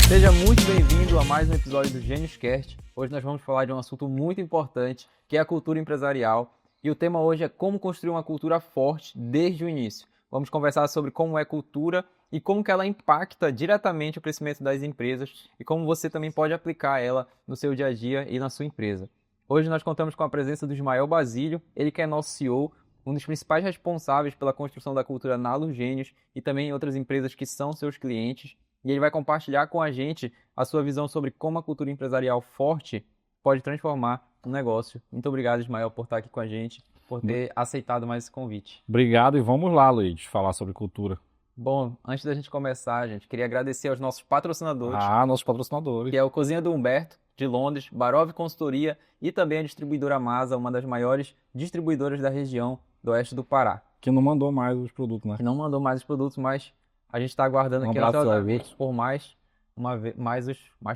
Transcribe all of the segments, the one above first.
Seja muito bem-vindo a mais um episódio do GeniusCast. Hoje nós vamos falar de um assunto muito importante, que é a cultura empresarial. E o tema hoje é como construir uma cultura forte desde o início. Vamos conversar sobre como é cultura e como que ela impacta diretamente o crescimento das empresas e como você também pode aplicar ela no seu dia a dia e na sua empresa. Hoje nós contamos com a presença do Ismael Basílio, ele que é nosso CEO, um dos principais responsáveis pela construção da cultura na Alugênios e também em outras empresas que são seus clientes. E ele vai compartilhar com a gente a sua visão sobre como a cultura empresarial forte pode transformar um negócio. Muito obrigado, Ismael, por estar aqui com a gente, por ter aceitado mais esse convite. Obrigado e vamos lá, Luiz, falar sobre cultura. Bom, antes da gente começar, gente, queria agradecer aos nossos patrocinadores, Nossos patrocinadores. que é o Cozinha do Humberto, de Londres, Barov Consultoria e também a distribuidora Masa, uma das maiores distribuidoras da região do oeste do Pará. Que não mandou mais os produtos, né? Que não mandou mais os produtos, mas a gente está aguardando aqui ansiosamente por mais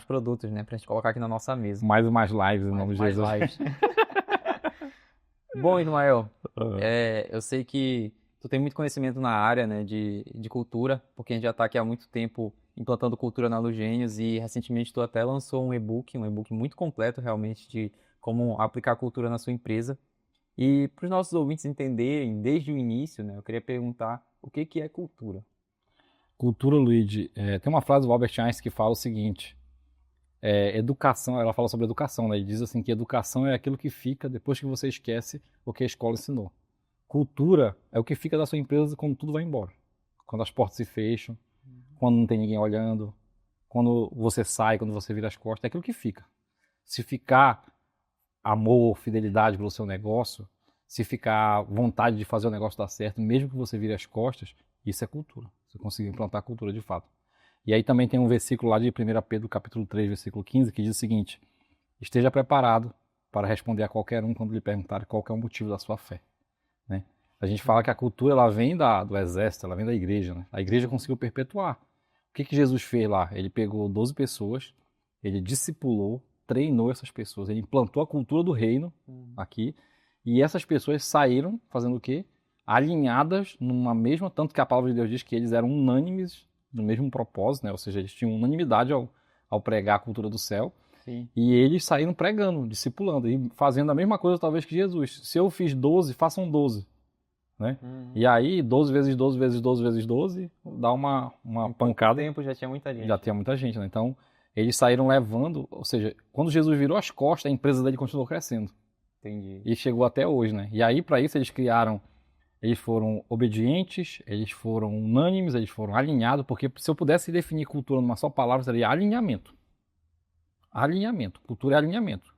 produtos, né? Pra gente colocar aqui na nossa mesa. Mais lives, em nome de Jesus. Lives. Bom, Ismael, eu sei que tu tem muito conhecimento na área, né, de cultura, porque a gente já está aqui há muito tempo implantando cultura na Alugênios e recentemente tu até lançou um e-book muito completo realmente de como aplicar a cultura na sua empresa. E para os nossos ouvintes entenderem desde o início, né, eu queria perguntar o que é cultura? Cultura, Luiz, tem uma frase do Albert Einstein que fala o seguinte, educação, ela fala sobre educação, né? Ele diz assim que educação é aquilo que fica depois que você esquece o que a escola ensinou. Cultura é o que fica da sua empresa quando tudo vai embora. Quando as portas se fecham, quando não tem ninguém olhando, quando você sai, quando você vira as costas, é aquilo que fica. Se ficar amor, fidelidade pelo seu negócio, se ficar vontade de fazer o negócio dar certo, mesmo que você vire as costas, isso é cultura. Você conseguir implantar a cultura de fato. E aí também tem um versículo lá de 1 Pedro, capítulo 3, versículo 15, que diz o seguinte: esteja preparado para responder a qualquer um quando lhe perguntar qual é o motivo da sua fé. Né? A gente fala que a cultura ela vem do exército, ela vem da igreja. Né? A igreja conseguiu perpetuar. O que Jesus fez lá? Ele pegou 12 pessoas, ele discipulou, treinou essas pessoas, ele implantou a cultura do reino aqui, e essas pessoas saíram fazendo o quê? Alinhadas numa mesma, tanto que a palavra de Deus diz que eles eram unânimes no mesmo propósito, né? Ou seja, eles tinham unanimidade ao pregar a cultura do céu. Sim. E eles saíram pregando, discipulando e fazendo a mesma coisa talvez que Jesus. Se eu fiz 12, façam 12. Né? E aí 12 vezes 12 vezes 12 vezes 12 dá uma pancada. No tempo já tinha muita gente. Já tinha muita gente, né? Então eles saíram levando, ou seja, quando Jesus virou as costas, a empresa dele continuou crescendo. Entendi. E chegou até hoje, né? E aí para isso eles foram obedientes, eles foram unânimes, eles foram alinhados, porque se eu pudesse definir cultura numa só palavra, seria alinhamento. Alinhamento. Cultura é alinhamento.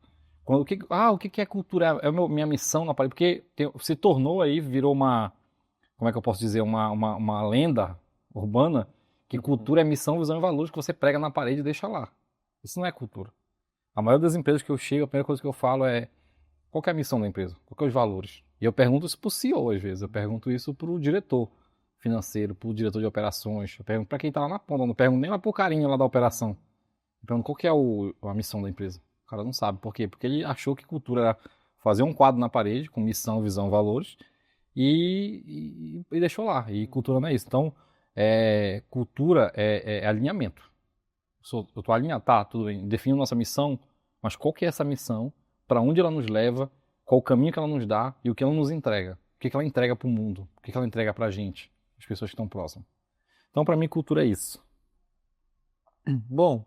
O que é cultura? É minha missão na parede, porque se tornou aí, virou uma, como é que eu posso dizer, uma lenda urbana, que cultura é missão, visão e valores que você prega na parede e deixa lá. Isso não é cultura. A maioria das empresas que eu chego, a primeira coisa que eu falo é, qual que é a missão da empresa? Qual que é os valores? E eu pergunto isso para o CEO às vezes, eu pergunto isso para o diretor financeiro, para o diretor de operações, eu pergunto para quem está lá na ponta, eu não pergunto nem lá para o carinha lá da operação. Eu pergunto qual que é a missão da empresa. O cara não sabe. Por quê? Porque ele achou que cultura era fazer um quadro na parede com missão, visão, valores e deixou lá. E cultura não é isso. Então, cultura é alinhamento. Eu estou alinhado, tá, tudo bem. Defino nossa missão, mas qual que é essa missão? Para onde ela nos leva? Qual o caminho que ela nos dá? E o que ela nos entrega? O que ela entrega para o mundo? O que ela entrega para a gente? As pessoas que estão próximas. Então, para mim, cultura é isso. Bom,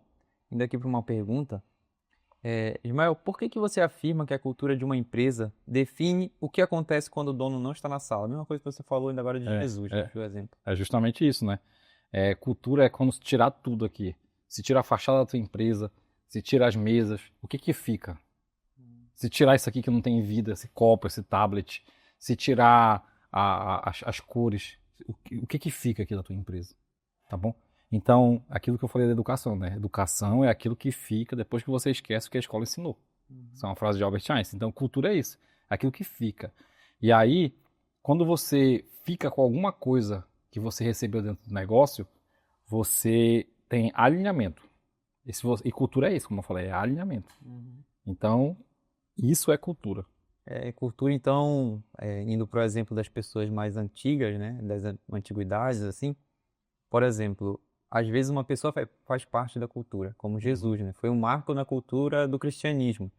indo aqui para uma pergunta, Ismael, por que você afirma que a cultura de uma empresa define o que acontece quando o dono não está na sala? A mesma coisa que você falou ainda agora de Jesus, por exemplo. É justamente isso, né? Cultura é quando se tirar tudo aqui. Se tira a fachada da tua empresa, se tira as mesas, o que fica? Se tirar isso aqui que não tem vida, esse copo, esse tablet, se tirar as cores, o que fica aqui da tua empresa? Tá bom? Então, aquilo que eu falei da educação, né? Educação é aquilo que fica depois que você esquece o que a escola ensinou. Isso é uma frase de Albert Einstein. Então, cultura é isso. É aquilo que fica. E aí, quando você fica com alguma coisa que você recebeu dentro do negócio, você tem alinhamento. E cultura é isso, como eu falei, é alinhamento. Então, isso é cultura. Cultura, então, indo para o exemplo das pessoas mais antigas, né? Das antiguidades, assim. Por exemplo, às vezes uma pessoa faz parte da cultura, como Jesus, né? Foi um marco na cultura do cristianismo.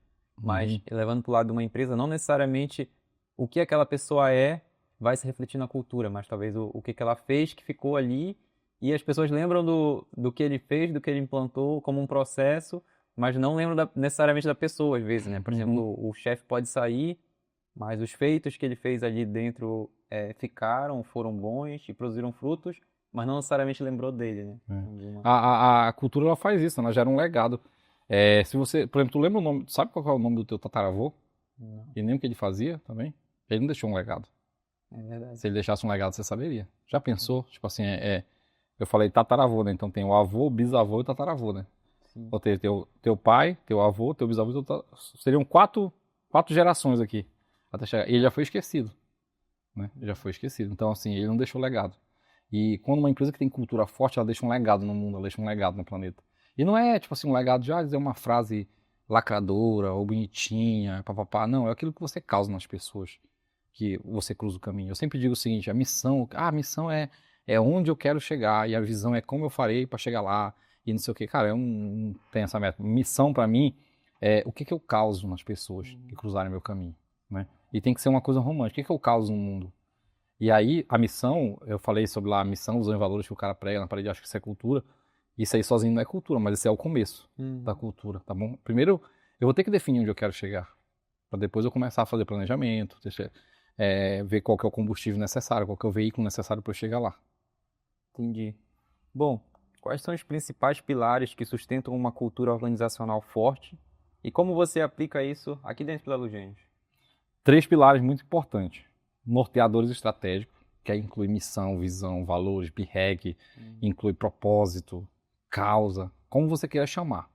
Mas, levando para o lado de uma empresa, não necessariamente o que aquela pessoa vai se refletir na cultura, mas talvez o que ela fez que ficou ali e as pessoas lembram do que ele fez, do que ele implantou como um processo, mas não lembram necessariamente da pessoa, às vezes, né? Por exemplo, o chefe pode sair, mas os feitos que ele fez ali dentro foram bons e produziram frutos, mas não necessariamente lembrou dele, né? A cultura ela faz isso, ela gera um legado. Se você, por exemplo, tu lembra o nome, sabe qual é o nome do teu tataravô? Não. E nem o que ele fazia também? Ele não deixou um legado. É verdade. Se ele deixasse um legado, você saberia. Já pensou? Tipo assim, eu falei tataravô, né? Então tem o avô, o bisavô e o tataravô, né? Sim. Ou ter teu pai, teu avô, teu bisavô, seriam quatro gerações aqui. Até chegar. E ele já foi esquecido. Né? Já foi esquecido. Então, assim, ele não deixou legado. E quando uma empresa que tem cultura forte, ela deixa um legado no mundo, ela deixa um legado no planeta. E não é, tipo assim, um legado de dizer uma frase lacradora ou bonitinha, papapá. Não, é aquilo que você causa nas pessoas, que você cruza o caminho. Eu sempre digo o seguinte, a missão é onde eu quero chegar, e a visão é como eu farei para chegar lá, e não sei o que. Cara, eu não tenho essa meta. Missão para mim é o que eu causo nas pessoas que cruzarem meu caminho, né? E tem que ser uma coisa romântica. O que eu causo no mundo? E aí, a missão, eu falei sobre lá a missão, visão e valores que o cara prega na parede, acho que isso é cultura. Isso aí sozinho não é cultura, mas esse é o começo da cultura, tá bom? Primeiro, eu vou ter que definir onde eu quero chegar, para depois eu começar a fazer planejamento, ver qual que é o combustível necessário, qual que é o veículo necessário para eu chegar lá. Entendi. Bom, quais são os principais pilares que sustentam uma cultura organizacional forte e como você aplica isso aqui dentro da Lugênios? 3 pilares muito importantes. Norteadores estratégicos, que aí inclui missão, visão, valores, BREG, inclui propósito, causa, como você queira chamar.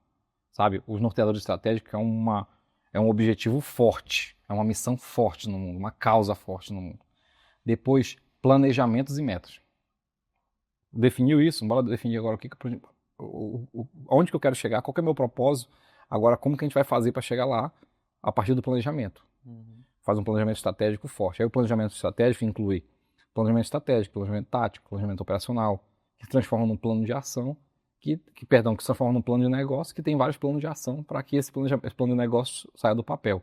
Sabe? Os norteadores estratégicos é um objetivo forte, é uma missão forte no mundo, uma causa forte no mundo. Depois, planejamentos e metas. Definiu isso, bora definir agora onde que eu quero chegar, qual que é o meu propósito, agora como que a gente vai fazer para chegar lá a partir do planejamento. Faz um planejamento estratégico forte. Aí o planejamento estratégico inclui planejamento estratégico, planejamento tático, planejamento operacional, que se transforma num plano de ação, que se transforma num plano de negócio, que tem vários planos de ação para que esse plano de negócio saia do papel.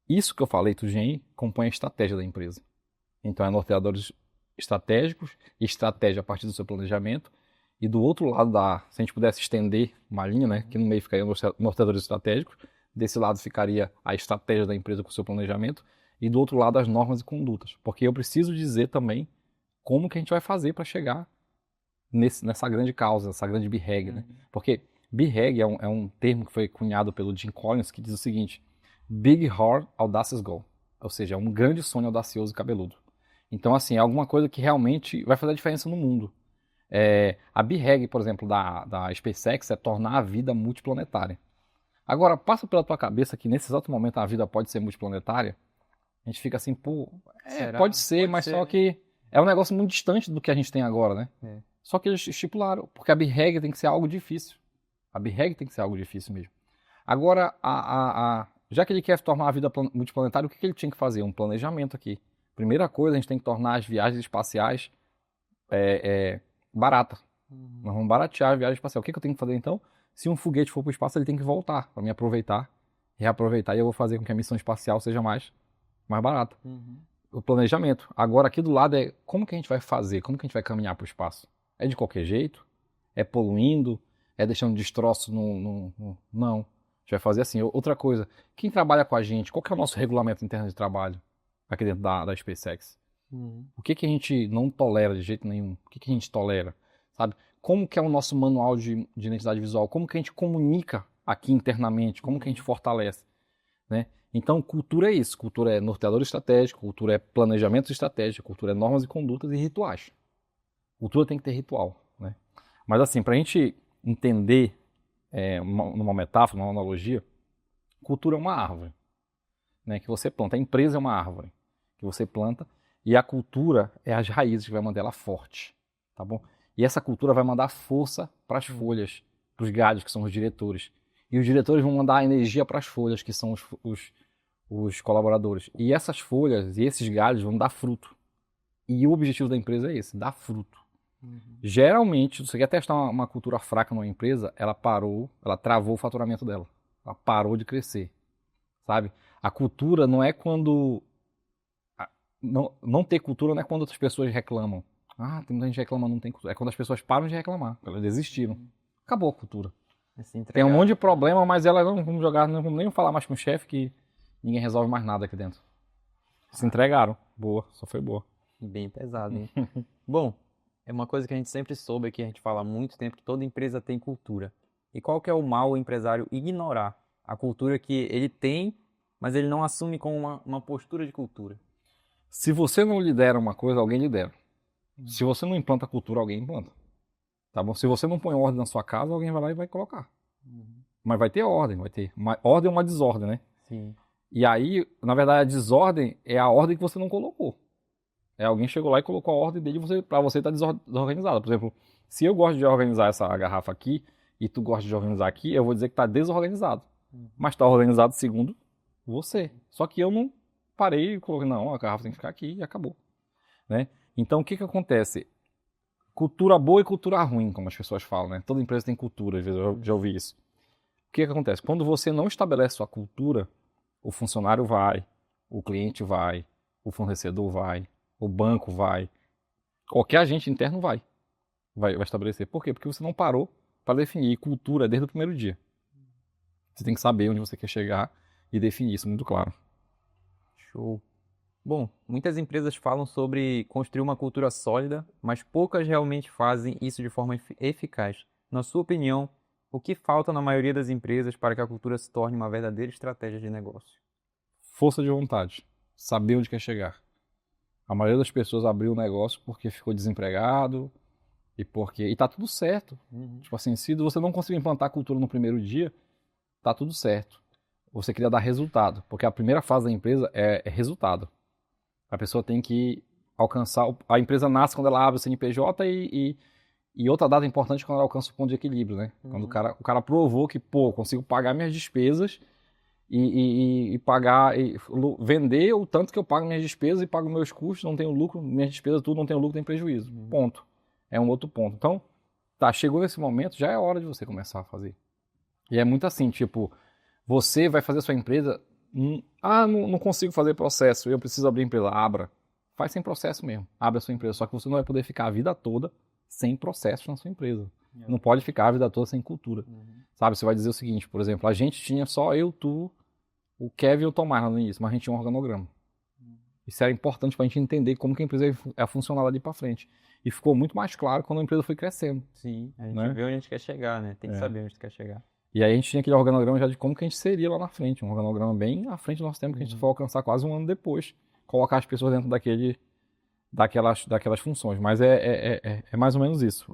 Isso que eu falei, tudinho, compõe a estratégia da empresa. Então é norteadores estratégicos, estratégia a partir do seu planejamento, e do outro lado se a gente pudesse estender uma linha, né, que no meio ficaria norteadores estratégicos, desse lado ficaria a estratégia da empresa com o seu planejamento, e do outro lado as normas e condutas. Porque eu preciso dizer também como que a gente vai fazer para chegar nessa grande causa, essa grande BREG. Né? Porque BREG é um termo que foi cunhado pelo Jim Collins, que diz o seguinte: Big Heart Audacious Goal. Ou seja, é um grande sonho audacioso e cabeludo. Então, assim, é alguma coisa que realmente vai fazer a diferença no mundo. A BREG, por exemplo, da SpaceX é tornar a vida multiplanetária. Agora, passa pela tua cabeça que nesse exato momento a vida pode ser multiplanetária? A gente fica assim, pô, pode ser, mas só que é um negócio muito distante do que a gente tem agora, né? Só que eles estipularam, porque a BREG tem que ser algo difícil. A BREG tem que ser algo difícil mesmo. Agora, já que ele quer tornar a vida multiplanetária, o que ele tinha que fazer? Um planejamento aqui. Primeira coisa, a gente tem que tornar as viagens espaciais baratas. Nós vamos baratear a viagem espacial. O que eu tenho que fazer então? Se um foguete for para o espaço, ele tem que voltar para me aproveitar, reaproveitar, e eu vou fazer com que a missão espacial seja mais barata. O planejamento. Agora, aqui do lado como que a gente vai fazer? Como que a gente vai caminhar para o espaço? É de qualquer jeito? É poluindo? É deixando destroço no... Não. A gente vai fazer assim. Outra coisa, quem trabalha com a gente, qual que é o nosso regulamento interno de trabalho aqui dentro da SpaceX? O que a gente não tolera de jeito nenhum? O que a gente tolera? Sabe? Como que é o nosso manual de identidade visual? Como que a gente comunica aqui internamente? Como que a gente fortalece? Né? Então, cultura é isso. Cultura é norteador estratégico, cultura é planejamento estratégico, cultura é normas e condutas e rituais. Cultura tem que ter ritual. Né? Mas assim, para a gente entender numa metáfora, numa analogia, cultura é uma árvore, né, que você planta. A empresa é uma árvore que você planta, e a cultura é as raízes que vai manter ela forte. Tá bom? E essa cultura vai mandar força para as folhas, para os galhos, que são os diretores. E os diretores vão mandar energia para as folhas, que são os colaboradores. E essas folhas e esses galhos vão dar fruto. E o objetivo da empresa é esse, dar fruto. Geralmente, se você quer testar uma cultura fraca numa empresa, ela travou o faturamento dela. Ela parou de crescer, sabe? A cultura não é quando... Não ter cultura não é quando outras pessoas reclamam. Ah, tem muita gente reclamando, não tem cultura. É quando as pessoas param de reclamar, elas desistiram. Acabou a cultura. Tem um monte de problema, mas elas não vão jogar, não vão nem falar mais com o chefe que ninguém resolve mais nada aqui dentro. Se entregaram. Boa, só foi boa. Bem pesado, hein? Bom, é uma coisa que a gente sempre soube aqui, a gente fala há muito tempo, que toda empresa tem cultura. E qual que é o mal o empresário ignorar a cultura que ele tem, mas ele não assume como uma postura de cultura? Se você não lidera uma coisa, alguém lidera. Se você não implanta a cultura, alguém implanta. Tá bom? Se você não põe ordem na sua casa, alguém vai lá e vai colocar. Mas vai ter ordem, vai ter. Uma ordem é uma desordem, né? Sim. E aí, na verdade, a desordem é a ordem que você não colocou. É alguém chegou lá e colocou a ordem dele pra você estar desorganizado. Por exemplo, se eu gosto de organizar essa garrafa aqui e tu gosta de organizar aqui, eu vou dizer que está desorganizado. Mas está organizado segundo você. Só que eu não parei e coloquei, não, a garrafa tem que ficar aqui e acabou. Né? Então, o que acontece? Cultura boa e cultura ruim, como as pessoas falam, né? Toda empresa tem cultura, às vezes eu já ouvi isso. O que acontece? Quando você não estabelece sua cultura, o funcionário vai, o cliente vai, o fornecedor vai, o banco vai, qualquer agente interno vai estabelecer. Por quê? Porque você não parou para definir cultura desde o primeiro dia. Você tem que saber onde você quer chegar e definir isso muito claro. Show. Bom, muitas empresas falam sobre construir uma cultura sólida, mas poucas realmente fazem isso de forma eficaz. Na sua opinião, o que falta na maioria das empresas para que a cultura se torne uma verdadeira estratégia de negócio? Força de vontade. Saber onde quer chegar. A maioria das pessoas abriu o negócio porque ficou desempregado e tá tudo certo. Tipo assim, se você não conseguir implantar a cultura no primeiro dia, tá tudo certo. Você queria dar resultado, porque a primeira fase da empresa é resultado. A pessoa tem que alcançar... A empresa nasce quando ela abre o CNPJ e outra data importante é quando ela alcança o ponto de equilíbrio, né? Quando o cara provou que, eu consigo pagar minhas despesas e pagar... vender o tanto que eu pago minhas despesas e pago meus custos, não tenho lucro, minhas despesas tudo, não tenho lucro, tem prejuízo. Ponto. É um outro ponto. Então, chegou nesse momento, já é hora de você começar a fazer. E é muito assim, tipo, você vai fazer a sua empresa... não consigo fazer processo, eu preciso abrir empresa. Abra. Faz sem processo mesmo. Abre a sua empresa. Só que você não vai poder ficar a vida toda sem processo na sua empresa. Não pode ficar a vida toda sem cultura. Sabe? Você vai dizer o seguinte, por exemplo, a gente tinha só eu, tu, o Kevin e o Tomás no início, mas a gente tinha um organograma. Isso era importante para a gente entender como que a empresa ia funcionar dali para frente. E ficou muito mais claro quando a empresa foi crescendo. Sim, a gente vê onde a gente quer chegar, né? Tem que saber onde a gente quer chegar. E aí a gente tinha aquele organograma já de como que a gente seria lá na frente. Um organograma bem à frente do nosso tempo, que a gente foi alcançar quase um ano depois. Colocar as pessoas dentro daquelas funções. Mas é mais ou menos isso.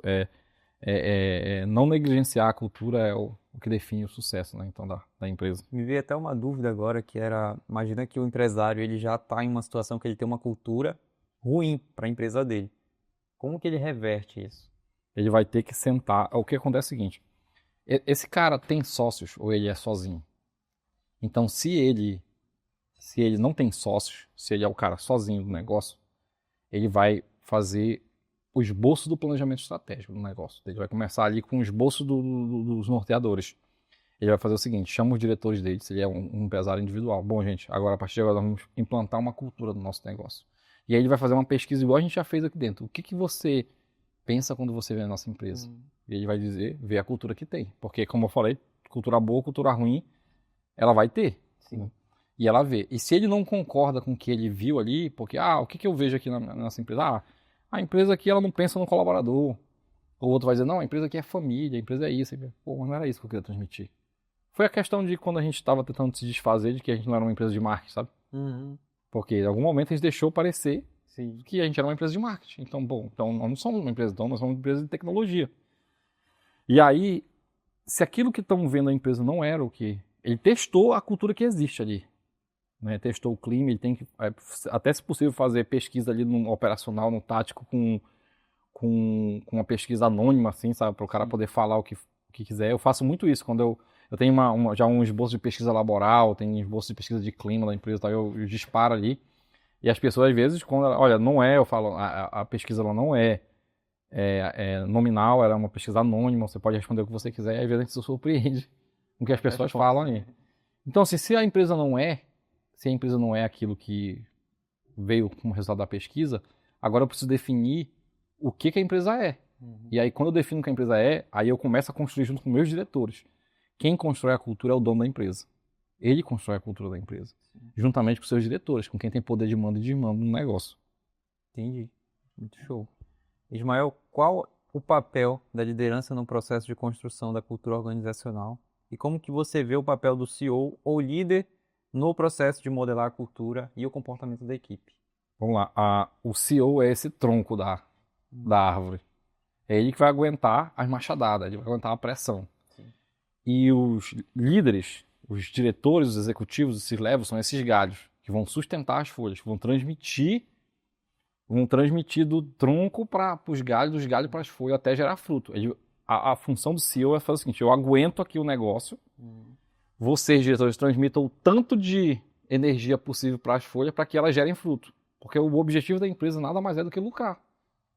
Não negligenciar a cultura é o que define o sucesso, né, então, da empresa. Me veio até uma dúvida agora, que era... Imagina que o empresário ele já está em uma situação que ele tem uma cultura ruim para a empresa dele. Como que ele reverte isso? Ele vai ter que sentar... O que acontece é o seguinte... Esse cara tem sócios ou ele é sozinho? Então, se ele não tem sócios, se ele é o cara sozinho do negócio, ele vai fazer o esboço do planejamento estratégico do negócio. Ele vai começar ali com o esboço dos norteadores. Ele vai fazer o seguinte, chama os diretores dele, se ele é um empresário individual. Bom, gente, agora a partir de agora nós vamos implantar uma cultura do nosso negócio. E aí ele vai fazer uma pesquisa igual a gente já fez aqui dentro. O que você pensa quando você vê a nossa empresa? E ele vai ver a cultura que tem. Porque, como eu falei, cultura boa, cultura ruim, ela vai ter. Sim. E ela vê. E se ele não concorda com o que ele viu ali, porque, o que eu vejo aqui na nossa empresa? A empresa aqui, ela não pensa no colaborador. O outro vai dizer, não, a empresa aqui é família, a empresa é isso. Pô, mas não era isso que eu queria transmitir. Foi a questão de quando a gente estava tentando se desfazer de que a gente não era uma empresa de marketing, sabe? Porque em algum momento a gente deixou parecer que a gente era uma empresa de marketing. Então, então nós não somos uma empresa, então nós somos uma empresa de tecnologia. E aí, se aquilo que estamos vendo a empresa não era o que... Ele testou a cultura que existe ali. Né? Testou o clima, ele tem que, até se possível, fazer pesquisa ali no operacional, no tático, com uma pesquisa anônima, assim, sabe? Para o cara poder falar o que quiser. Eu faço muito isso, quando eu tenho já um esboço de pesquisa laboral, tenho um esboço de pesquisa de clima da empresa, eu disparo ali. E as pessoas, às vezes, olha, não é, eu falo, a pesquisa ela não é nominal, era uma pesquisa anônima, você pode responder o que você quiser, e às vezes a gente se surpreende com o que as pessoas falam aí. Então, assim, se a empresa não é aquilo que veio como resultado da pesquisa, agora eu preciso definir o que a empresa é. E aí, quando eu defino o que a empresa é, aí eu começo a construir junto com meus diretores. Quem constrói a cultura é o dono da empresa. Ele constrói a cultura da empresa, juntamente com seus diretores, com quem tem poder de mando e desmando no negócio. Entendi. Muito show. Ismael, qual o papel da liderança no processo de construção da cultura organizacional? E como que você vê o papel do CEO ou líder no processo de modelar a cultura e o comportamento da equipe? Vamos lá, o CEO é esse tronco da árvore. É ele que vai aguentar as machadadas, ele vai aguentar a pressão. Sim. E os líderes, os diretores, os executivos, os C-levels, são esses galhos que vão sustentar as folhas, que vão transmitir do tronco para os galhos, dos galhos para as folhas, até gerar fruto. A função do CEO é fazer o seguinte: eu aguento aqui o negócio, vocês, diretores, transmitam o tanto de energia possível para as folhas para que elas gerem fruto. Porque o objetivo da empresa nada mais é do que lucrar,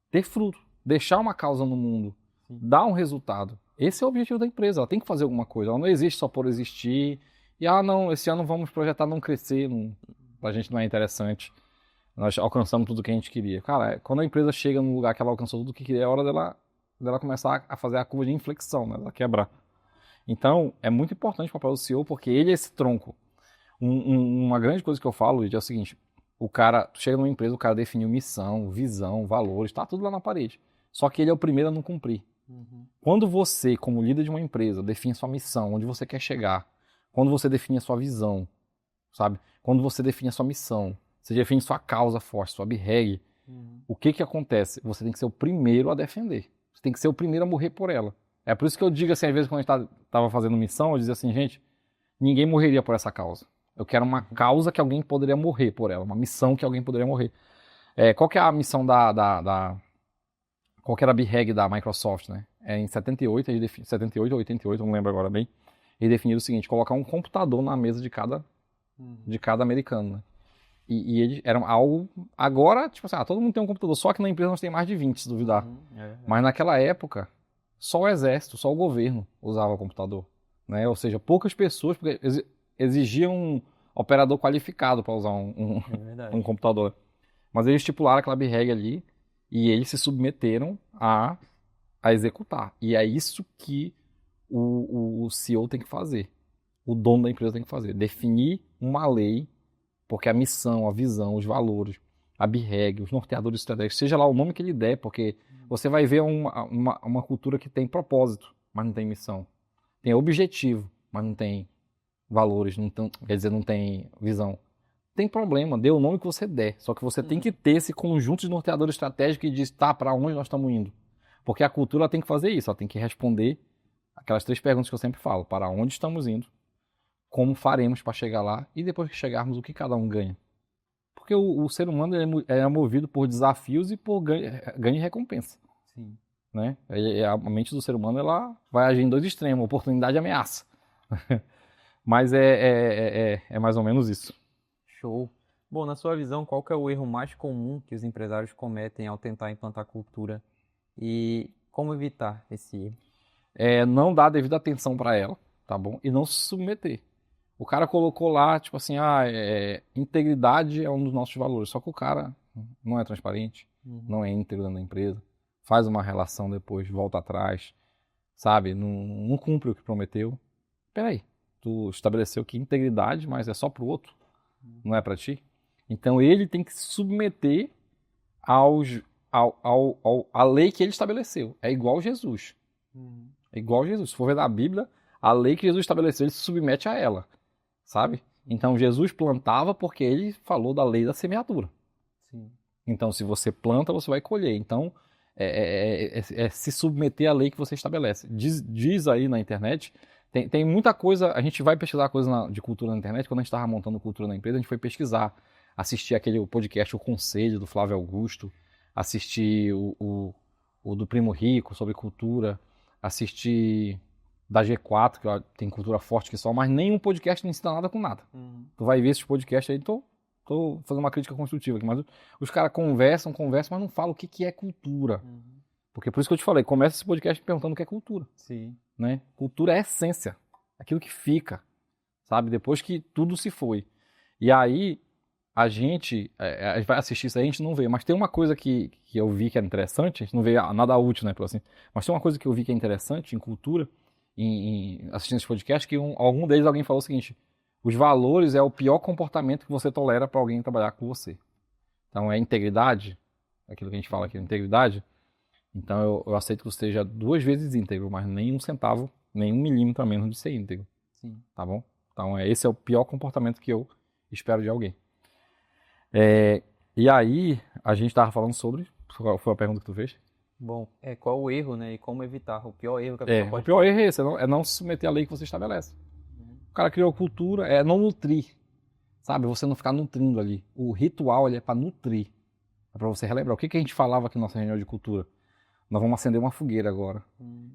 ter fruto, deixar uma causa no mundo, dar um resultado. Esse é o objetivo da empresa, ela tem que fazer alguma coisa, ela não existe só por existir. E não, esse ano vamos projetar não crescer, pra gente não é interessante. Nós alcançamos tudo o que a gente queria. Cara, quando a empresa chega num lugar que ela alcançou tudo o que queria, é hora dela começar a fazer a curva de inflexão, né? Dela quebrar. Então, é muito importante o papel do CEO, porque ele é esse tronco. Uma grande coisa que eu falo, Luiz, é o seguinte: tu chega numa empresa, o cara definiu missão, visão, valores, tá tudo lá na parede. Só que ele é o primeiro a não cumprir. Quando você, como líder de uma empresa, define sua missão, onde você quer chegar, quando você define a sua visão, sabe? Quando você define a sua missão, você define sua causa forte, sua BREG, o que acontece? Você tem que ser o primeiro a defender. Você tem que ser o primeiro a morrer por ela. É por isso que eu digo assim, às vezes quando a gente estava fazendo missão, eu dizia assim: gente, ninguém morreria por essa causa. Eu quero uma causa que alguém poderia morrer por ela, uma missão que alguém poderia morrer. Qual que é a missão qual que era a BREG da Microsoft, né? Em 78, 78 ou 88, não lembro agora bem, eles definiram o seguinte: colocar um computador na mesa de cada americano, né? E eles eram algo... Agora, tipo assim, todo mundo tem um computador, só que na empresa nós tem mais de 20, se duvidar. Mas naquela época, só o exército, só o governo usava computador, né? Ou seja, poucas pessoas, porque exigiam um operador qualificado para usar um computador. Mas eles estipularam aquela BREG ali e eles se submeteram a executar. E é isso que o CEO tem que fazer. O dono da empresa tem que fazer. Definir uma lei, porque a missão, a visão, os valores, a BREG, os norteadores estratégicos, seja lá o nome que ele der, porque você vai ver uma cultura que tem propósito, mas não tem missão. Tem objetivo, mas não tem valores, quer dizer, não tem visão. Tem problema, dê o nome que você der, só que você tem que ter esse conjunto de norteadores estratégicos que diz, para onde nós estamos indo. Porque a cultura ela tem que fazer isso, ela tem que responder aquelas 3 perguntas que eu sempre falo: para onde estamos indo, como faremos para chegar lá, e depois que chegarmos, o que cada um ganha. Porque o ser humano é movido por desafios e por ganho e recompensa. Sim. Né? A mente do ser humano ela vai agir em 2 extremos, oportunidade e ameaça. Mas é mais ou menos isso. Show. Bom, na sua visão, qual que é o erro mais comum que os empresários cometem ao tentar implantar cultura e como evitar esse erro? Não dar a devida atenção para ela, tá bom? E não se submeter. O cara colocou lá, tipo assim, integridade é um dos nossos valores. Só que o cara não é transparente, não é íntegro dentro da empresa, faz uma relação depois, volta atrás, sabe? Não cumpre o que prometeu. Peraí, tu estabeleceu que integridade, mas é só pro outro, não é para ti? Então ele tem que se submeter à lei que ele estabeleceu. É igual Jesus. É igual Jesus. Se for ver na Bíblia, a lei que Jesus estabeleceu, ele se submete a ela. Sabe? Então Jesus plantava porque ele falou da lei da semeadura. Sim. Então se você planta, você vai colher. Então se submeter à lei que você estabelece. Diz aí na internet, tem muita coisa, a gente vai pesquisar coisa de cultura na internet. Quando a gente estava montando cultura na empresa, a gente foi pesquisar, assistir aquele podcast O Conselho, do Flávio Augusto, assistir o do Primo Rico, sobre cultura, assistir da G4, que tem cultura forte que só, mas nenhum podcast não ensina nada com nada. Tu vai ver esses podcasts aí, tô fazendo uma crítica construtiva aqui, mas os caras conversam, mas não falam o que é cultura. Porque Porque por isso que eu te falei, começa esse podcast perguntando o que é cultura, Sim. né? Cultura é essência, aquilo que fica, sabe? Depois que tudo se foi. E aí, a gente vai assistir isso aí, a gente não vê. Mas tem uma coisa que eu vi que era interessante, a gente não vê nada útil, né, assim. Mas tem uma coisa que eu vi que é interessante em cultura, assistindo esse podcast, que algum deles alguém falou o seguinte: os valores é o pior comportamento que você tolera para alguém trabalhar com você. Então é integridade, aquilo que a gente fala aqui, integridade. Então eu aceito que você seja 2 vezes íntegro, mas nem 1 centavo, nem 1 milímetro a menos de ser íntegro. Sim. Tá bom? Então esse é o pior comportamento que eu espero de alguém. E aí, a gente estava falando sobre. Qual foi a pergunta que tu fez? Bom, qual o erro, né? E como evitar? O pior erro que a pessoa pode O pior erro é esse, é não se submeter à lei que você estabelece. O cara criou cultura, é não nutrir. Sabe? Você não ficar nutrindo ali. O ritual ele é para nutrir. É para você relembrar. O que a gente falava aqui na nossa reunião de cultura? Nós vamos acender uma fogueira agora.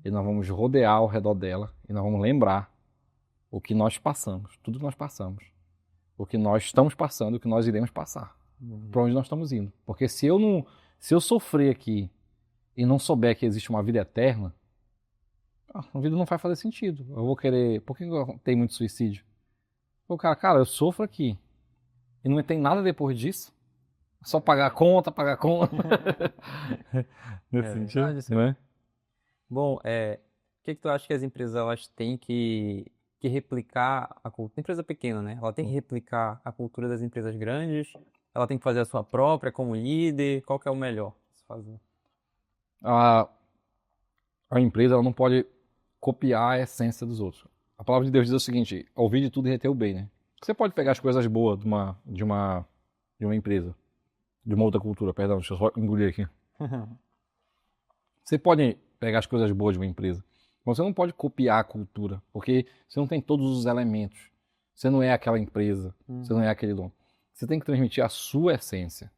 E nós vamos rodear ao redor dela. E nós vamos lembrar o que nós passamos. Tudo que nós passamos. O que nós estamos passando, o que nós iremos passar. Para onde nós estamos indo. Porque se eu sofrer aqui e não souber que existe uma vida eterna, a vida não vai fazer sentido. Eu vou querer... Por que tem muito suicídio? O cara, eu sofro aqui e não tem nada depois disso. É só pagar a conta. Nesse sentido, verdade, sim. não é? Bom, o que tu acha que as empresas elas têm que replicar a cultura? Empresa pequena, né? Ela tem que replicar a cultura das empresas grandes? Ela tem que fazer a sua própria como líder? Qual que é o melhor a se fazer? A empresa ela não pode copiar a essência dos outros. A palavra de Deus diz o seguinte: ouvir de tudo e reter o bem, né? Você pode pegar as coisas boas de uma empresa, de uma outra cultura, perdão, deixa eu só engolir aqui. Você pode pegar as coisas boas de uma empresa, mas você não pode copiar a cultura, porque você não tem todos os elementos. Você não é aquela empresa, você não é aquele dono. Você tem que transmitir a sua essência.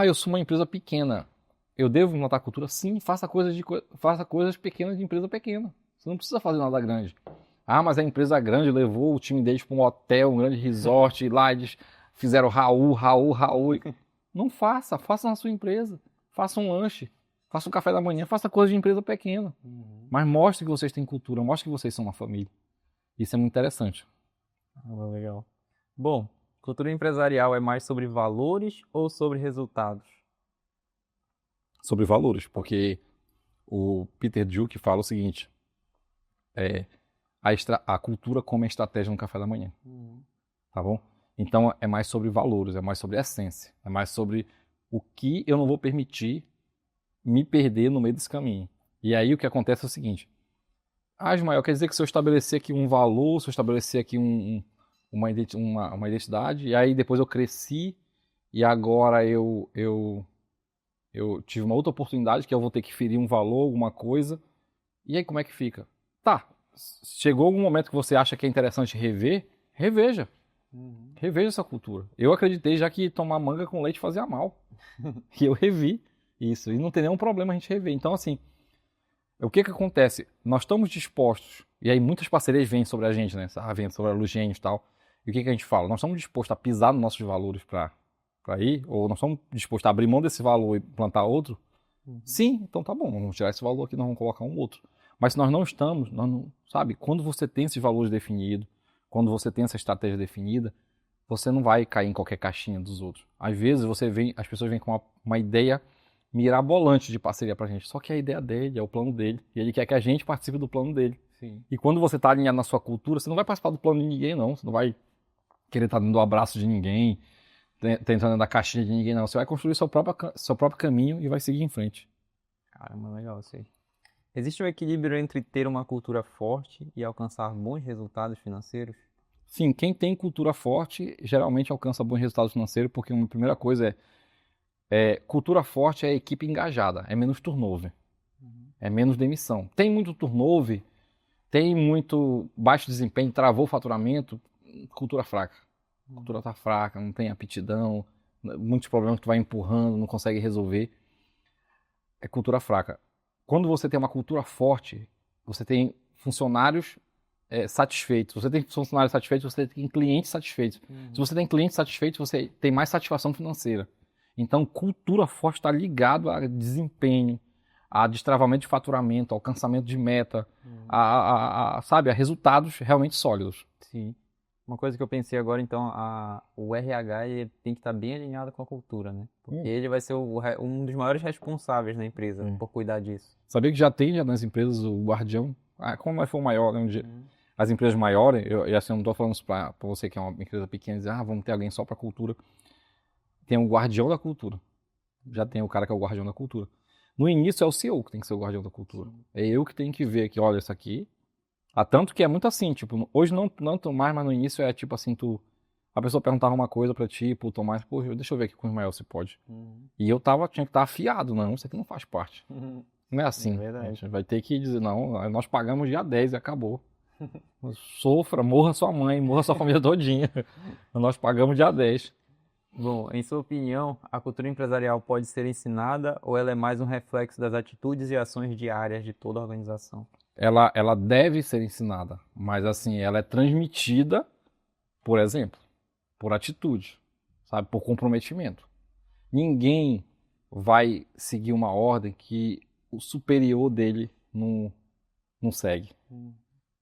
Eu sou uma empresa pequena. Eu devo implantar cultura? Sim, faça coisas pequenas de empresa pequena. Você não precisa fazer nada grande. Mas a empresa grande levou o time deles para um hotel, um grande resort, e lá eles fizeram Raul. Não faça na sua empresa. Faça um lanche, faça um café da manhã, faça coisa de empresa pequena. Mas mostre que vocês têm cultura, mostre que vocês são uma família. Isso é muito interessante. Legal. Bom, cultura empresarial é mais sobre valores ou sobre resultados? Sobre valores, porque o Peter Drucker fala o seguinte: a cultura como estratégia no café da manhã. Tá bom? Então é mais sobre valores, é mais sobre essência, é mais sobre o que eu não vou permitir me perder no meio desse caminho. E aí o que acontece é o seguinte: Ismael, quer dizer que se eu estabelecer aqui um valor, se eu estabelecer aqui uma identidade, e aí depois eu cresci e agora eu tive uma outra oportunidade que eu vou ter que ferir um valor, alguma coisa, e aí como é que fica? Tá, chegou algum momento que você acha que é interessante rever, reveja. Reveja essa cultura. Eu acreditei já que tomar manga com leite fazia mal. E eu revi isso. E não tem nenhum problema a gente rever. Então, assim, o que acontece? Nós estamos dispostos, e aí muitas parcerias vêm sobre a gente, né? Vêm sobre a Lugênios e tal. E o que a gente fala? Nós estamos dispostos a pisar nos nossos valores para ir? Ou nós estamos dispostos a abrir mão desse valor e plantar outro? Sim, então tá bom. Vamos tirar esse valor aqui, nós vamos colocar um outro. Mas se nós não estamos, sabe? Quando você tem esses valores definidos, quando você tem essa estratégia definida, você não vai cair em qualquer caixinha dos outros. Às vezes as pessoas vêm com uma ideia mirabolante de parceria pra gente. Só que a ideia dele, é o plano dele. E ele quer que a gente participe do plano dele. Sim. E quando você está alinhado na sua cultura, você não vai participar do plano de ninguém, não. Você não vai querer estar dando o abraço de ninguém, tentando na caixinha de ninguém, não. Você vai construir seu próprio caminho e vai seguir em frente. Caramba, legal isso aí. Existe um equilíbrio entre ter uma cultura forte e alcançar bons resultados financeiros? Sim, quem tem cultura forte geralmente alcança bons resultados financeiros, porque uma primeira coisa cultura forte é equipe engajada, é menos turnover, é menos demissão. Tem muito turnover, tem muito baixo desempenho, travou o faturamento, cultura fraca. A cultura está fraca, não tem aptidão, muitos problemas que tu vai empurrando, não consegue resolver. É cultura fraca. Quando você tem uma cultura forte, você tem funcionários satisfeitos. Você tem funcionários satisfeitos, você tem clientes satisfeitos. Se você tem clientes satisfeitos, você tem mais satisfação financeira. Então, cultura forte está ligado a desempenho, a destravamento de faturamento, alcançamento de meta, sabe, a resultados realmente sólidos. Sim. Uma coisa que eu pensei agora, então, o RH ele tem que estar bem alinhado com a cultura, né? Porque ele vai ser um dos maiores responsáveis na empresa por cuidar disso. Sabia que já tem nas empresas o guardião? Como for maior, né? As empresas maiores, eu assim, não estou falando isso para você que é uma empresa pequena, dizer, vamos ter alguém só para cultura. Tem um guardião da cultura. Já tem o cara que é o guardião da cultura. No início é o CEO que tem que ser o guardião da cultura. É eu que tenho que ver que, olha, isso aqui. Tanto que é muito assim, tipo, hoje não mais, mas no início é tipo assim, a pessoa perguntava uma coisa pra ti, pro Tomás, pô, deixa eu ver aqui com o Ismael se pode. E eu tinha que estar afiado, não, isso aqui não faz parte. Não é assim. verdade. A gente vai ter que dizer, não, nós pagamos dia 10 e acabou. Sofra, morra sua mãe, morra sua família todinha. Nós pagamos dia 10. Bom, em sua opinião, a cultura empresarial pode ser ensinada ou ela é mais um reflexo das atitudes e ações diárias de toda a organização? Ela deve ser ensinada, mas assim, ela é transmitida, por exemplo, por atitude, sabe, por comprometimento. Ninguém vai seguir uma ordem que o superior dele não segue.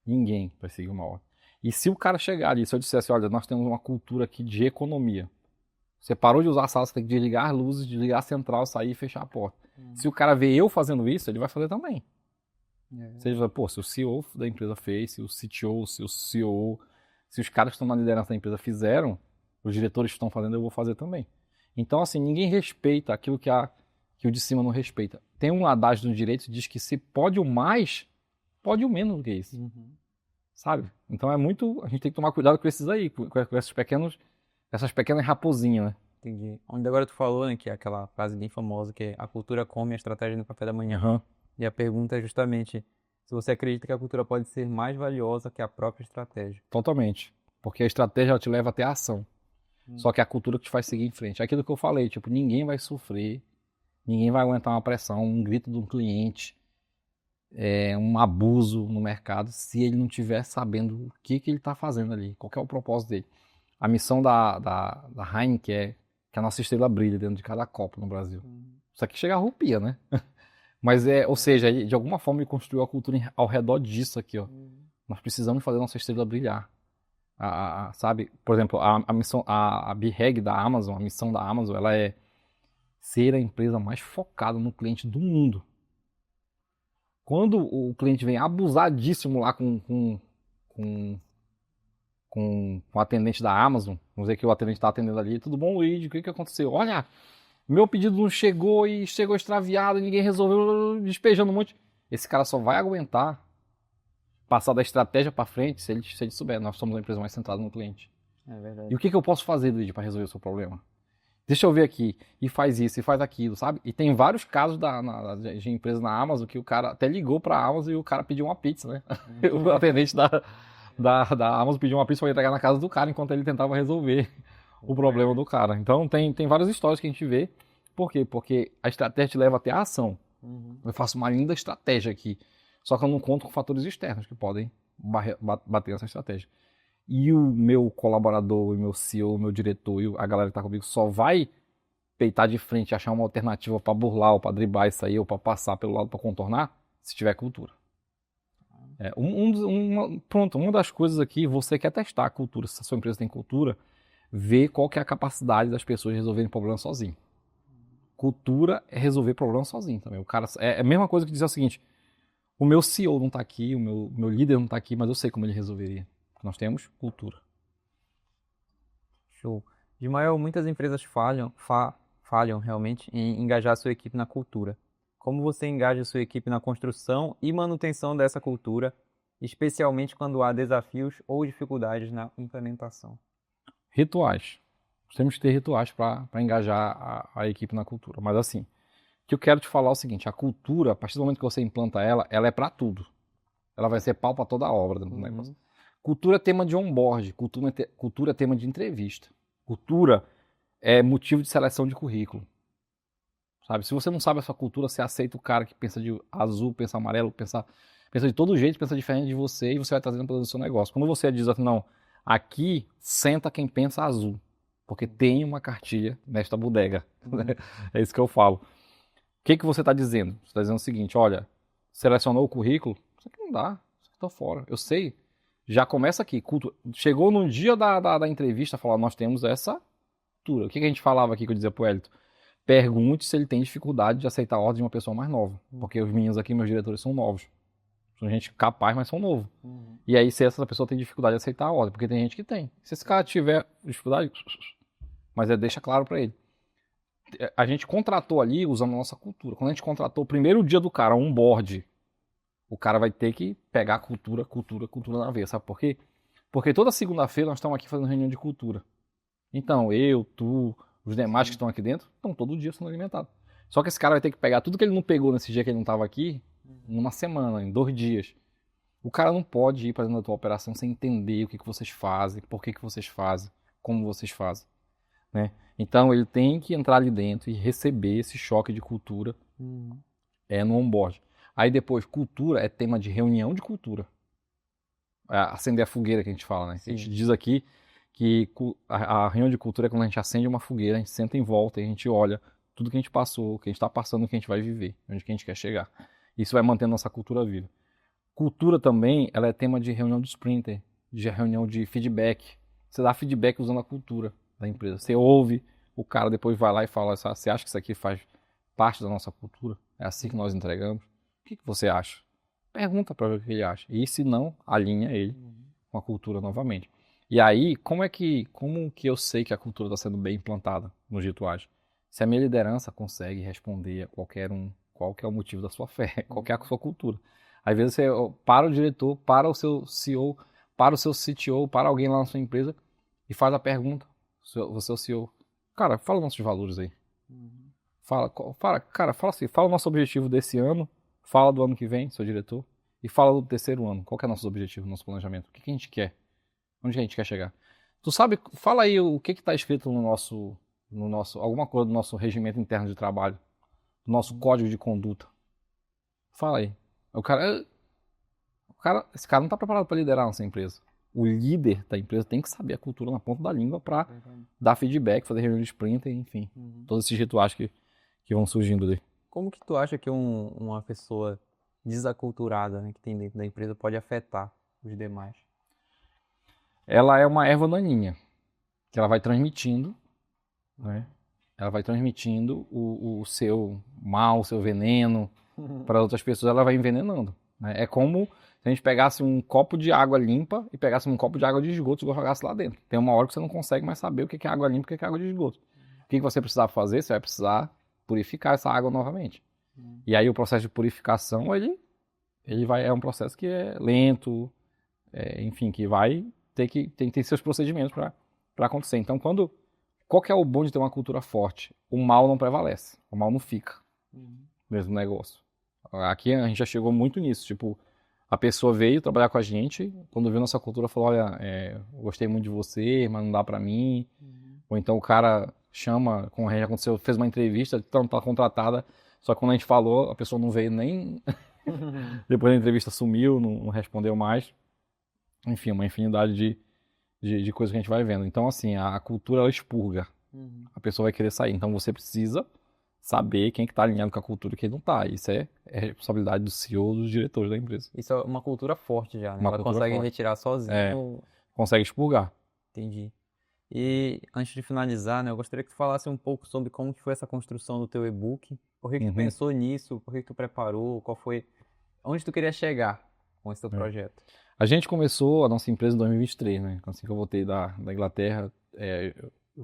Ninguém vai seguir uma ordem. E se o cara chegar ali, se eu dissesse, olha, nós temos uma cultura aqui de economia, você parou de usar a sala, você tem que desligar as luzes, desligar a central, sair e fechar a porta. Se o cara vê eu fazendo isso, ele vai fazer também. Se ele fala, se o CEO da empresa fez, se o CTO, se o CEO, se os caras que estão na liderança da empresa fizeram, os diretores que estão fazendo, eu vou fazer também. Então, assim, ninguém respeita aquilo que o de cima não respeita. Tem um adágio do direito que diz que se pode o mais, pode o menos do que isso. Sabe? Então a gente tem que tomar cuidado com esses aí, com essas pequenas raposinhas, né? Entendi. Onde agora tu falou, né, que é aquela frase bem famosa, que é a cultura come a estratégia no café da manhã. E a pergunta é justamente se você acredita que a cultura pode ser mais valiosa que a própria estratégia. Totalmente. Porque a estratégia ela te leva até a ação. Só que é a cultura que te faz seguir em frente. É aquilo que eu falei, tipo, ninguém vai sofrer, ninguém vai aguentar uma pressão, um grito de um cliente, um abuso no mercado, se ele não estiver sabendo o que ele está fazendo ali, qual é o propósito dele. A missão da Heineken é que a nossa estrela brilhe dentro de cada copo no Brasil. Isso aqui chega a rupia, né? Mas ou seja, de alguma forma ele construiu a cultura ao redor disso aqui, ó. Nós precisamos fazer a nossa estrela brilhar. Sabe? Por exemplo, a missão, a BHAG da Amazon, a missão da Amazon, ela é ser a empresa mais focada no cliente do mundo. Quando o cliente vem abusadíssimo lá com o atendente da Amazon, vamos dizer que o atendente está atendendo ali, tudo bom, Luigi, o que aconteceu? Olha, meu pedido não chegou e chegou extraviado, ninguém resolveu, despejando um monte. Esse cara só vai aguentar passar da estratégia para frente se ele souber. Nós somos uma empresa mais centrada no cliente. É verdade. E o que eu posso fazer, Luigi, para resolver o seu problema? Deixa eu ver aqui. E faz isso, e faz aquilo, sabe? E tem vários casos de empresa na Amazon que o cara até ligou para a Amazon e o cara pediu uma pizza, né? O atendente da Amazon pediu uma pizza para entregar na casa do cara enquanto ele tentava resolver o problema do cara. Então tem várias histórias que a gente vê. Por quê? Porque a estratégia te leva até a ação. Eu faço uma linda estratégia aqui. Só que eu não conto com fatores externos que podem bater nessa estratégia. E o meu colaborador, o meu CEO, o meu diretor e a galera que está comigo só vai peitar de frente e achar uma alternativa para burlar ou para driblar isso aí ou para passar pelo lado para contornar se tiver cultura. Uma das coisas aqui, você quer testar a cultura, se a sua empresa tem cultura, ver qual que é a capacidade das pessoas de resolverem problemas sozinho. Cultura é resolver problemas sozinho também. O cara, é a mesma coisa que dizer o seguinte, o meu CEO não está aqui, o meu líder não está aqui, mas eu sei como ele resolveria. Nós temos cultura. Show. Ismael, muitas empresas falham realmente em engajar a sua equipe na cultura. Como você engaja a sua equipe na construção e manutenção dessa cultura, especialmente quando há desafios ou dificuldades na implementação? Rituais. Nós temos que ter rituais para engajar a equipe na cultura. Mas assim, o que eu quero te falar é o seguinte, a cultura, a partir do momento que você implanta ela é para tudo. Ela vai ser pau para toda a obra do negócio. Cultura é tema de onboard, cultura é tema de entrevista. Cultura é motivo de seleção de currículo. Sabe? Se você não sabe a sua cultura, você aceita o cara que pensa de azul, pensa amarelo, pensa de todo jeito, pensa diferente de você e você vai trazendo para o seu negócio. Quando você diz assim, não, aqui senta quem pensa azul, porque tem uma cartilha nesta bodega. É isso que eu falo. que você está dizendo? Você está dizendo o seguinte, olha, selecionou o currículo? Isso aqui não dá, isso aqui está fora. Eu sei, já começa aqui. Chegou no dia da entrevista, falou, nós temos essa cultura. O que a gente falava aqui, que eu dizia pro Elito? Pergunte se ele tem dificuldade de aceitar a ordem de uma pessoa mais nova. Porque os meninos aqui, meus diretores, são novos. São gente capaz, mas são novos. E aí, se essa pessoa tem dificuldade de aceitar a ordem, porque tem gente que tem. Se esse cara tiver dificuldade, mas deixa claro para ele. A gente contratou ali usando a nossa cultura. Quando a gente contratou o primeiro dia do cara, um board, o cara vai ter que pegar a cultura na veia. Sabe por quê? Porque toda segunda-feira nós estamos aqui fazendo reunião de cultura. Então, eu, tu, os demais que estão aqui dentro, estão todo dia sendo alimentados. Só que esse cara vai ter que pegar tudo que ele não pegou nesse dia que ele não estava aqui, numa semana, em 2 dias. O cara não pode ir para dentro da tua operação sem entender o que vocês fazem, por que vocês fazem, como vocês fazem. Né? Então, ele tem que entrar ali dentro e receber esse choque de cultura no onboard. Aí depois, cultura é tema de reunião de cultura. Acender a fogueira que a gente fala, né? Sim. A gente diz aqui que a reunião de cultura é quando a gente acende uma fogueira, a gente senta em volta e a gente olha tudo que a gente passou, o que a gente está passando, o que a gente vai viver, onde que a gente quer chegar. Isso vai mantendo nossa cultura viva. Cultura também, ela é tema de reunião de sprinter, de reunião de feedback. Você dá feedback usando a cultura da empresa. Você ouve, o cara depois vai lá e fala, você acha que isso aqui faz parte da nossa cultura? É assim que nós entregamos? O que você acha? Pergunta para ver o que ele acha. E se não, alinha ele com a cultura novamente. E aí, como que eu sei que a cultura está sendo bem implantada nos rituais? Se a minha liderança consegue responder a qualquer um, qual que é o motivo da sua fé, qual que é a sua cultura. Às vezes você para o diretor, para o seu CEO, para o seu CTO, para alguém lá na sua empresa e faz a pergunta, você é o CEO. Cara, fala os nossos valores aí. Fala assim, fala o nosso objetivo desse ano, fala do ano que vem, seu diretor, e fala do terceiro ano. Qual que é o nosso objetivo, nosso planejamento? O que a gente quer? Onde a gente quer chegar? Tu sabe, fala aí o que está escrito no nosso, alguma coisa do nosso regimento interno de trabalho, do nosso código de conduta. Fala aí. Esse cara não está preparado para liderar a nossa empresa. O líder da empresa tem que saber a cultura na ponta da língua para dar feedback, fazer reunião de sprint, enfim. Todos esses rituais que vão surgindo ali. Como que tu acha que uma pessoa desaculturada, né, que tem dentro da empresa pode afetar os demais? Ela é uma erva daninha, que ela vai transmitindo, né? Ela vai transmitindo o seu mal, o seu veneno para outras pessoas, ela vai envenenando. Né? É como se a gente pegasse um copo de água limpa e pegasse um copo de água de esgoto e jogasse lá dentro. Tem uma hora que você não consegue mais saber o que é água limpa e o que é água de esgoto. O que você precisava fazer? Você vai precisar purificar essa água novamente. E aí o processo de purificação, ele é um processo que é lento, enfim, que vai tem que ter seus procedimentos para acontecer. Então, qual que é o bom de ter uma cultura forte? O mal não prevalece, o mal não fica mesmo negócio. Aqui a gente já chegou muito nisso, tipo, a pessoa veio trabalhar com a gente, quando viu nossa cultura falou, olha, gostei muito de você, mas não dá para mim. Ou então o cara chama, como já aconteceu, fez uma entrevista, então tá contratada, só que quando a gente falou, a pessoa não veio nem... Depois da entrevista sumiu, não respondeu mais. Enfim, uma infinidade de coisas que a gente vai vendo. Então, assim, a cultura, ela expurga. A pessoa vai querer sair. Então, você precisa saber quem que está alinhado com a cultura e quem não está. Isso é responsabilidade do CEO, dos diretores da empresa. Isso é uma cultura forte já, né? Ela consegue retirar sozinho. Consegue expurgar. Entendi. E, antes de finalizar, né, eu gostaria que tu falasse um pouco sobre como que foi essa construção do teu e-book. Por que tu pensou nisso? Por que tu preparou? Onde tu queria chegar com esse teu projeto? A gente começou a nossa empresa em 2023, né? Assim que eu voltei da Inglaterra,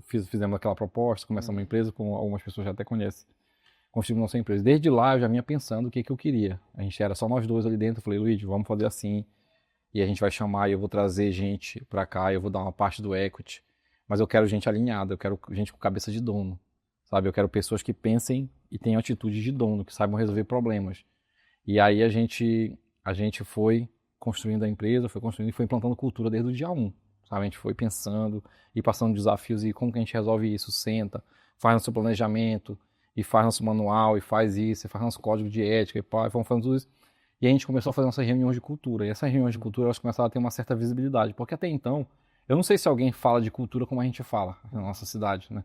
fizemos aquela proposta, começamos uma empresa, como algumas pessoas já até conhecem, construímos nossa empresa. Desde lá eu já vinha pensando o que eu queria. A gente era só nós dois ali dentro, eu falei, Luiz, vamos fazer assim, e a gente vai chamar, e eu vou trazer gente para cá, eu vou dar uma parte do equity, mas eu quero gente alinhada, eu quero gente com cabeça de dono, sabe? Eu quero pessoas que pensem e tenham atitude de dono, que saibam resolver problemas. E aí a gente foi construindo a empresa, foi construindo e foi implantando cultura desde o dia 1. Sabe? A gente foi pensando e passando desafios e como que a gente resolve isso, senta, faz nosso planejamento, e faz nosso manual, e faz isso, e faz nosso código de ética, e vamos fazendo tudo isso. E a gente começou a fazer nossas reuniões de cultura. E essas reuniões de cultura, elas começaram a ter uma certa visibilidade, porque até então, eu não sei se alguém fala de cultura como a gente fala na nossa cidade, né?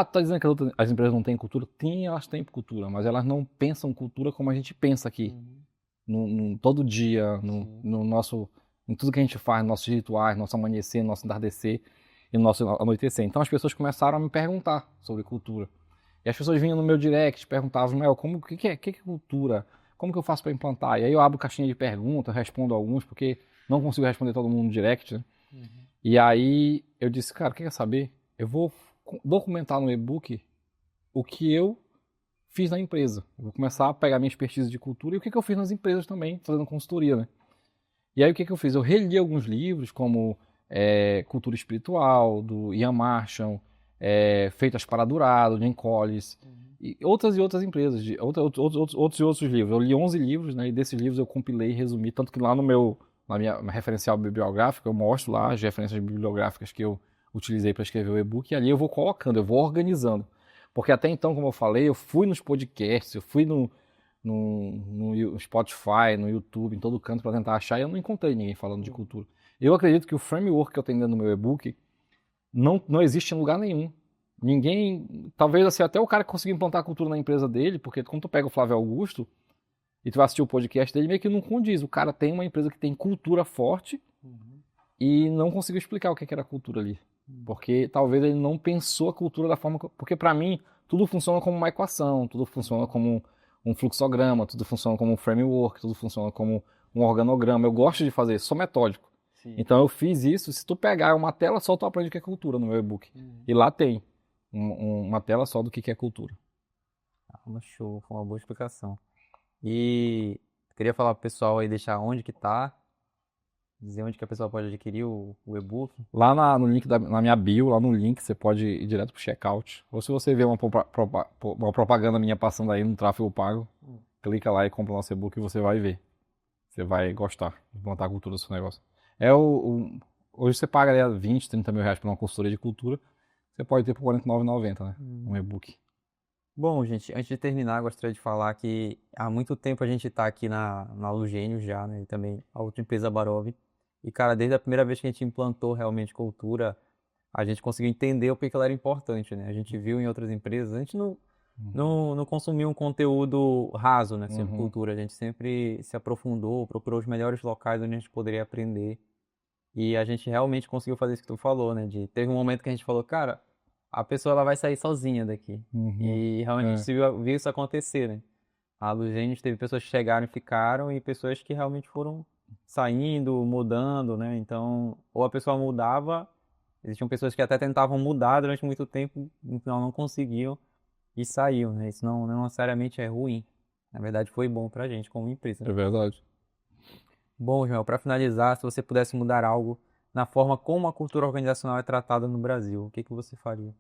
tá dizendo que as empresas não têm cultura? Sim, elas têm cultura, mas elas não pensam cultura como a gente pensa aqui. Todo dia, no nosso, em tudo que a gente faz, nos nossos rituais, nosso amanhecer, nosso entardecer e nosso anoitecer. Então as pessoas começaram a me perguntar sobre cultura. E as pessoas vinham no meu direct, perguntavam, Mel, o que é cultura? Como que eu faço para implantar? E aí eu abro caixinha de perguntas, respondo alguns, porque não consigo responder todo mundo no direct, né? E aí eu disse, cara, quer saber? Eu vou documentar no e-book o que eu fiz na empresa. Eu vou começar a pegar minha expertise de cultura e o que eu fiz nas empresas também, fazendo consultoria, né? E aí o que eu fiz? Eu reli alguns livros, como Cultura Espiritual, do Ian Marshall, Feitas para Durar, do Jim Collins, e outras empresas, outros livros. Eu li 11 livros, né? E desses livros eu compilei e resumi, tanto que lá na minha referencial bibliográfica, eu mostro lá as referências bibliográficas que eu utilizei para escrever o e-book, e ali eu vou colocando, eu vou organizando. Porque até então, como eu falei, eu fui nos podcasts, eu fui no Spotify, no YouTube, em todo canto para tentar achar, e eu não encontrei ninguém falando de cultura. Eu acredito que o framework que eu tenho dentro do meu e-book não existe em lugar nenhum. Ninguém, talvez assim, até o cara que conseguiu implantar a cultura na empresa dele, porque quando tu pega o Flávio Augusto e tu vai assistir o podcast dele, meio que não condiz. O cara tem uma empresa que tem cultura forte e não conseguiu explicar o que era cultura ali. Porque talvez ele não pensou a cultura da forma... Porque para mim, tudo funciona como uma equação, tudo funciona como um fluxograma, tudo funciona como um framework, tudo funciona como um organograma. Eu gosto de fazer, sou metódico. Sim. Então eu fiz isso. Se tu pegar uma tela só, tu aprende o que é cultura no meu e-book. E lá tem uma tela só do que é cultura. Show, foi uma boa explicação. E queria falar pro pessoal aí, deixar onde que tá, dizer onde que a pessoa pode adquirir o e-book. Lá no link na minha bio, lá no link, você pode ir direto pro checkout. Ou se você vê uma propaganda minha passando aí no tráfego pago, clica lá e compra o nosso e-book e você vai ver. Você vai gostar de plantar a cultura do seu negócio. Hoje você paga ali 20, 30 mil reais por uma consultoria de cultura. Você pode ter por R$ 49,90, né? Um e-book. Bom, gente, antes de terminar, gostaria de falar que há muito tempo a gente está aqui na Alugênio já, né? E também a outra empresa Barov. E, cara, desde a primeira vez que a gente implantou realmente cultura, a gente conseguiu entender o que ela era importante, né? A gente viu em outras empresas, a gente não consumiu um conteúdo raso, né? Sobre cultura, a gente sempre se aprofundou, procurou os melhores locais onde a gente poderia aprender. E a gente realmente conseguiu fazer isso que tu falou, né? Teve um momento que a gente falou, cara, a pessoa ela vai sair sozinha daqui. E realmente a gente viu isso acontecer, né? A Lugênios teve pessoas que chegaram e ficaram, e pessoas que realmente foram saindo, mudando, né? Então, ou a pessoa mudava, existiam pessoas que até tentavam mudar durante muito tempo, no final não conseguiam e saíam, né? Isso não necessariamente é ruim. Na verdade, foi bom pra gente como empresa. É verdade. Bom, Joel, para finalizar, se você pudesse mudar algo na forma como a cultura organizacional é tratada no Brasil, o que você faria?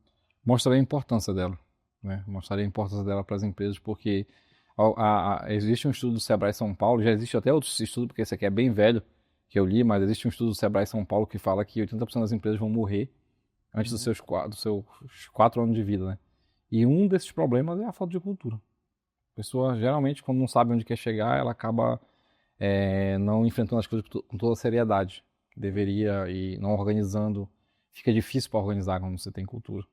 Mostraria a importância dela, né? Mostraria a importância dela para as empresas, porque existe um estudo do Sebrae São Paulo, já existe até outros estudos, porque esse aqui é bem velho, que eu li, mas existe um estudo do Sebrae São Paulo que fala que 80% das empresas vão morrer antes dos seus 4 anos de vida, né? E um desses problemas é a falta de cultura. A pessoa, geralmente, quando não sabe onde quer chegar, ela acaba não enfrentando as coisas com toda a seriedade que deveria e não organizando. Fica difícil para organizar quando você tem cultura.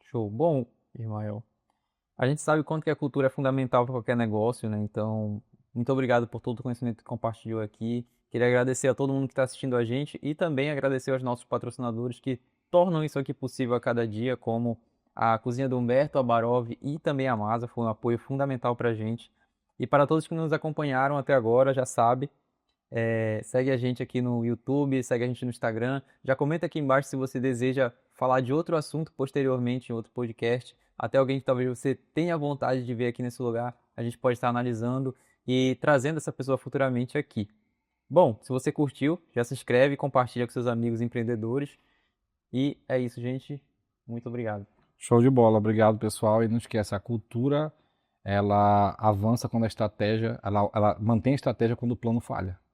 Show. Bom, Ismael, a gente sabe o quanto que a cultura é fundamental para qualquer negócio, né? Então, muito obrigado por todo o conhecimento que compartilhou aqui. Queria agradecer a todo mundo que está assistindo a gente e também agradecer aos nossos patrocinadores que tornam isso aqui possível a cada dia, como a Cozinha do Humberto, a Barov e também a Masa. Foi um apoio fundamental para a gente. E para todos que nos acompanharam até agora, já sabe, segue a gente aqui no YouTube, segue a gente no Instagram. Já comenta aqui embaixo se você deseja falar de outro assunto posteriormente em outro podcast. Até alguém que talvez você tenha vontade de ver aqui nesse lugar. A gente pode estar analisando e trazendo essa pessoa futuramente aqui. Bom, se você curtiu, já se inscreve e compartilha com seus amigos empreendedores. E é isso, gente. Muito obrigado. Show de bola. Obrigado, pessoal. E não esquece, a cultura ela avança quando a estratégia, ela mantém a estratégia quando o plano falha.